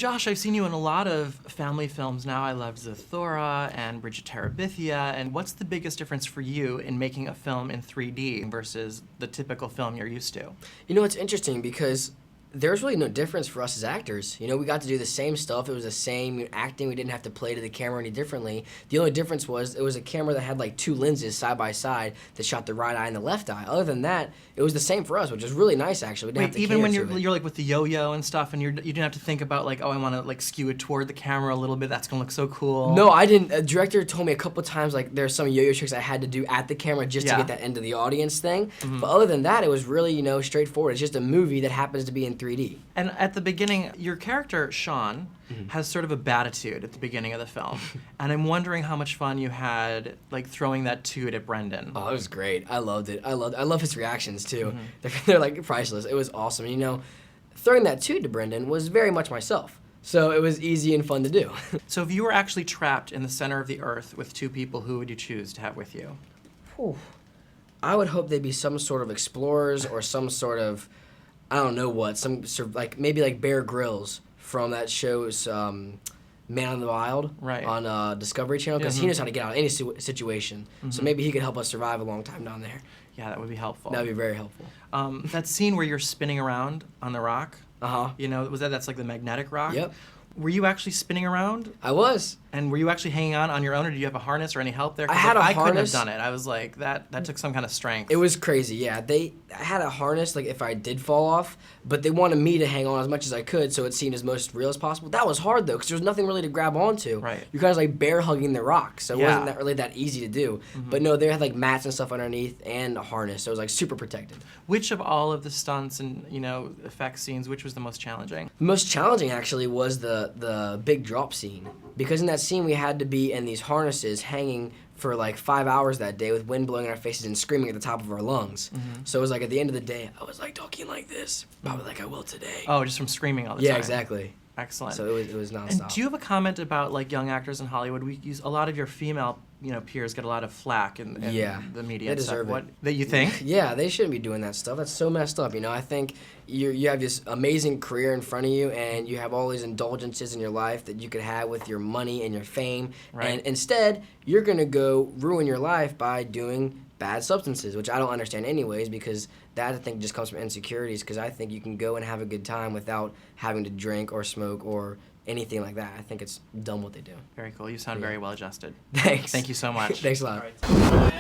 Josh, I've seen you in a lot of family films now. I loved Zathura and Bridget Terabithia. And what's the biggest difference for you in making a film in 3D versus the typical film you're used to? You know, it's interesting because there's really no difference for us as actors. You know, we got to do the same stuff. It was the same acting. We didn't have to play to the camera any differently. The only difference was it was a camera that had like two lenses side by side that shot the right eye and the left eye. Other than that, it was the same for us, which was really nice actually. We didn't have to even when cater to it. you're like with the yo-yo and stuff, and you didn't have to think about like, oh, I want to like skew it toward the camera a little bit. That's gonna look so cool. No, I didn't. A director told me a couple times like there's some yo-yo tricks I had to do at the camera just to get that end of the audience thing. But other than that, it was really, you know, straightforward. It's just a movie that happens to be in 3D. And at the beginning, your character, Sean, has sort of a bad attitude at the beginning of the film. And I'm wondering how much fun you had like throwing that toot at Brendan. Oh, it was great. I loved it. I love his reactions too. They're like priceless. It was awesome. You know, throwing that toot to Brendan was very much myself. So it was easy and fun to do. So if you were actually trapped in the center of the earth with two people, who would you choose to have with you? Whew. I would hope they'd be some sort of explorers or some sort of, I don't know what, some sort of like maybe like Bear Grylls from that show's Man in the Wild on Discovery Channel, because he knows how to get out of any situation. So maybe he could help us survive a long time down there. Yeah, that would be helpful. That would be very helpful. That scene where you're spinning around on the rock, you know, that's like the magnetic rock? Yep. Were you actually spinning around? I was. And were you actually hanging on your own, or did you have a harness or any help there? 'Cause I had a I couldn't have harness. done it. I was like, that took some kind of strength. It was crazy, yeah. I had a harness, like if I did fall off, but they wanted me to hang on as much as I could so it seemed as most real as possible. That was hard though, because there was nothing really to grab onto. Right. You're kind of like bear hugging the rock, so it wasn't really that easy to do. But no, they had like mats and stuff underneath and a harness, so it was like super protected. Which of all of the stunts and, you know, effect scenes, which was the most challenging? The most challenging actually was the big drop scene, because in that scene we had to be in these harnesses hanging for like 5 hours that day with wind blowing in our faces and screaming at the top of our lungs. So it was like at the end of the day, I was like talking like this, probably like I will today. Oh, just from screaming all the time. Yeah, exactly. Excellent. So it was nonstop. And do you have a comment about like young actors in Hollywood? We use a lot of your female, you know, peers get a lot of flack in the media. They and stuff. deserve it. What that you think? Yeah, they shouldn't be doing that stuff. That's so messed up. You know, I think you have this amazing career in front of you, and you have all these indulgences in your life that you could have with your money and your fame. Right. And instead, you're gonna go ruin your life by doing bad substances, which I don't understand anyways, because that I think just comes from insecurities, because I think you can go and have a good time without having to drink or smoke or anything like that. I think it's dumb what they do. Very cool. You sound very well adjusted. Thanks. Thank you so much. Thanks a lot. All right.